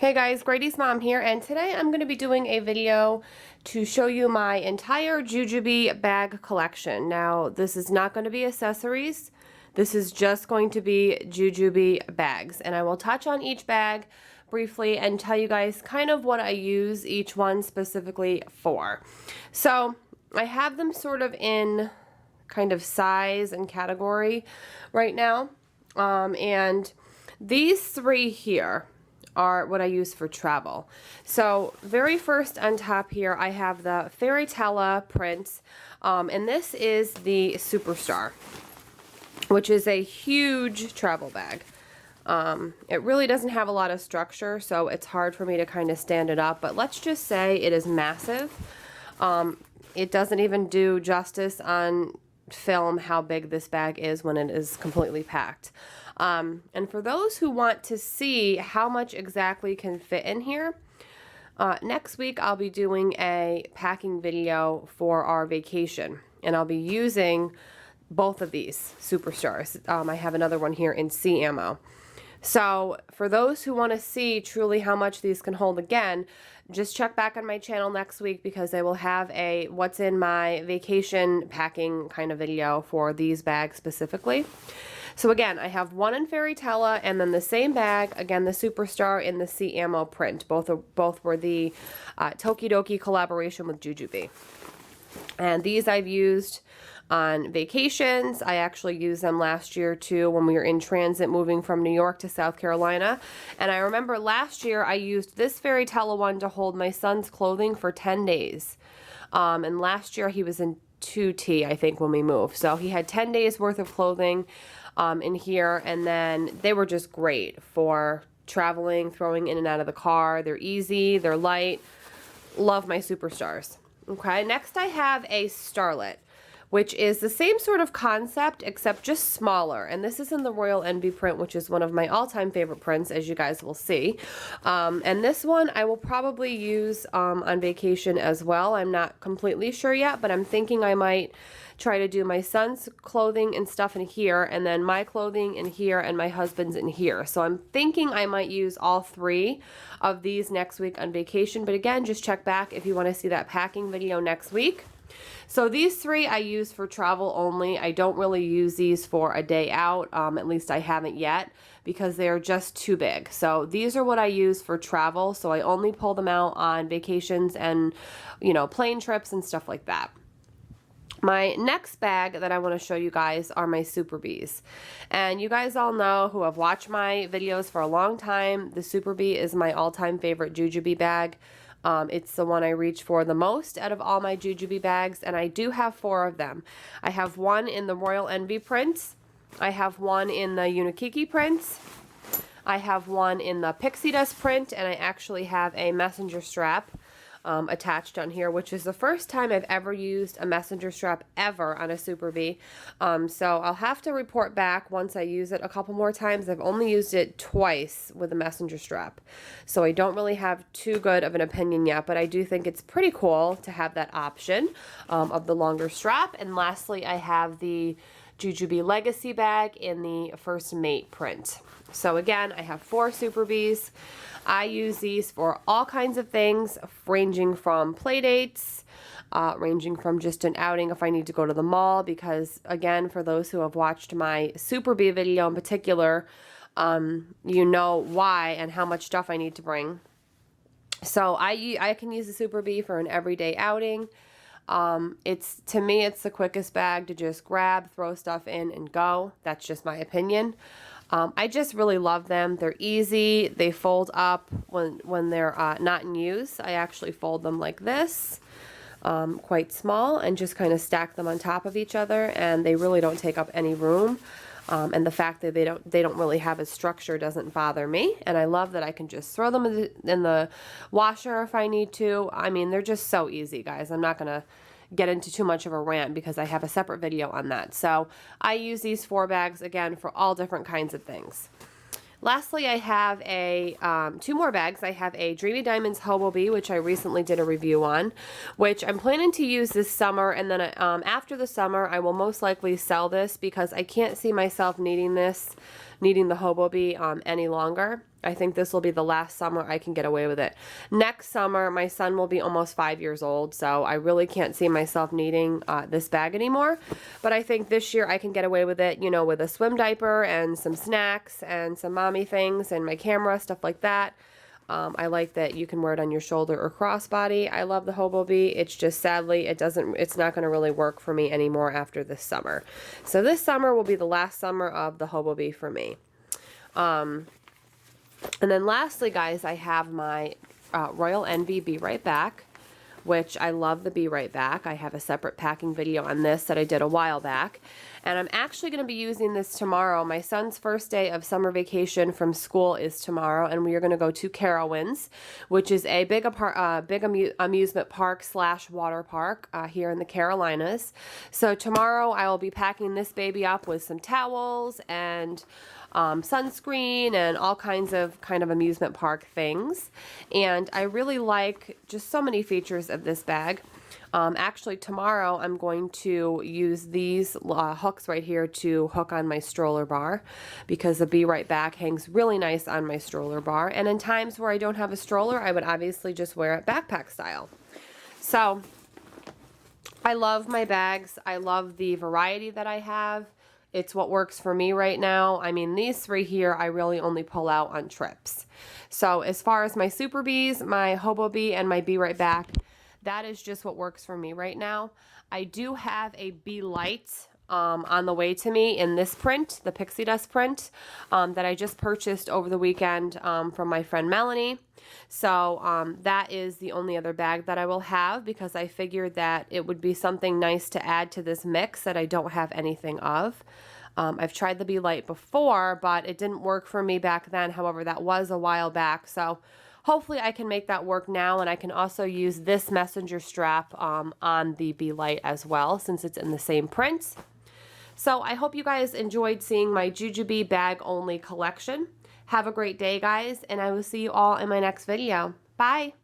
Hey guys, Grady's mom here, and today I'm going to be doing a video to show you my entire Jujubee bag collection. Now, this is not going to be accessories. This is just going to be Jujubee bags, and I will touch on each bag briefly and tell you guys kind of what I use each one specifically for. So, I have them sort of in kind of size and category right now, and these three here are what I use for travel. So very first on top here, I have the Fairytella prints, and this is the Superstar, which is a huge travel bag. It really doesn't have a lot of structure, so it's hard for me to kind of stand it up, but let's just say it is massive. It doesn't even do justice on film how big this bag is when it is completely packed. And for those who want to see how much exactly can fit in here, next week I'll be doing a packing video for our vacation, and I'll be using both of these Superstars. I have another one here in C ammo. So for those who want to see truly how much these can hold, again, just check back on my channel next week because I will have a what's in my vacation packing kind of video for these bags specifically. So again, I have one in Fairytella and then the same bag, again, the Superstar in the C ammo print. Both were the Tokidoki collaboration with Jujubee. And these I've used on vacations. I actually used them last year too when we were in transit moving from New York to South Carolina. And I remember last year I used this Fairytella one to hold my son's clothing for 10 days. And last year he was in 2T, I think, when we moved. So he had 10 days worth of clothing in here, and then they were just great for traveling, throwing in and out of the car. They're easy, they're light. Love my Superstars. Okay, next I have a Starlet, which is the same sort of concept except just smaller, and this is in the Royal Envy print, which is one of my all-time favorite prints, as you guys will see. And this one I will probably use on vacation as well. I'm not completely sure yet, but I'm thinking I might try to do my son's clothing and stuff in here, and then my clothing in here, and my husband's in here. So I'm thinking I might use all three of these next week on vacation, but again, just check back if you want to see that packing video next week. So these three I use for travel only. I don't really use these for a day out, at least I haven't yet, because they're just too big. So these are what I use for travel, so I only pull them out on vacations and, you know, plane trips and stuff like that. My next bag that I want to show you guys are my Super Bees. And you guys all know, who have watched my videos for a long time, the Super Bee is my all-time favorite Jujubee bag. It's the one I reach for the most out of all my Jujubee bags, and I do have 4 of them. I have one in the Royal Envy prints. I have one in the Unikiki prints. I have one in the Pixie Dust print, and I actually have a messenger strap attached on here, which is the first time I've ever used a messenger strap ever on a Super Bee. So I'll have to report back once I use it a couple more times. I've only used it twice with a messenger strap, so I don't really have too good of an opinion yet, but I do think it's pretty cool to have that option of the longer strap. And lastly, I have the Jujubee Legacy bag in the First Mate print. So again, I have 4 Super Bees. I use these for all kinds of things, ranging from play dates, ranging from just an outing if I need to go to the mall, because again, for those who have watched my Super Bee video in particular, you know why and how much stuff I need to bring. So I can use the Super Bee for an everyday outing. To me, it's the quickest bag to just grab, throw stuff in, and go. That's just my opinion. I just really love them. They're easy. They fold up when they're not in use. I actually fold them like this, quite small, and just kind of stack them on top of each other, and they really don't take up any room. And the fact that they don't really have a structure doesn't bother me. And I love that I can just throw them in the washer if I need to. I mean, they're just so easy, guys. I'm not gonna get into too much of a rant because I have a separate video on that. So I use these 4 bags again for all different kinds of things. Lastly, I have 2 more bags. I have a Dreamy Diamonds Hobo Bee, which I recently did a review on, which I'm planning to use this summer, and then after the summer, I will most likely sell this because I can't see myself needing the Hobo Bee any longer. I think this will be the last summer I can get away with it. Next summer, my son will be almost 5 years old, so I really can't see myself needing this bag anymore. But I think this year I can get away with it, you know, with a swim diaper and some snacks and some mommy things and my camera, stuff like that. I like that you can wear it on your shoulder or crossbody. I love the Hobobee. It's just sadly it's not going to really work for me anymore after this summer. So this summer will be the last summer of the Hobobee for me. And then lastly, guys, I have my Royal Envy Be Right Back, which I love the Be Right Back. I have a separate packing video on this that I did a while back. And I'm actually going to be using this tomorrow. My son's first day of summer vacation from school is tomorrow, and we are going to go to Carowinds, which is a big amusement park / water park here in the Carolinas. So tomorrow I will be packing this baby up with some towels and sunscreen and all kinds of amusement park things. And I really like just so many features of this bag. Actually, tomorrow I'm going to use these hooks right here to hook on my stroller bar, because the Be Right Back hangs really nice on my stroller bar. And in times where I don't have a stroller, I would obviously just wear it backpack style. So I love my bags. I love the variety that I have. It's what works for me right now. I mean, these three here, I really only pull out on trips. So as far as my Super Bees, my Hobobee, and my Be Right Back, that is just what works for me right now. I do have a Be Light on the way to me in this print, the Pixie Dust print, that I just purchased over the weekend from my friend Melanie. So that is the only other bag that I will have, because I figured that it would be something nice to add to this mix that I don't have anything of. I've tried the Be Light before, but it didn't work for me back then. However, that was a while back. So hopefully I can make that work now, and I can also use this messenger strap on the Be Light as well, since it's in the same print. So I hope you guys enjoyed seeing my Jujubee bag only collection. Have a great day, guys, and I will see you all in my next video. Bye!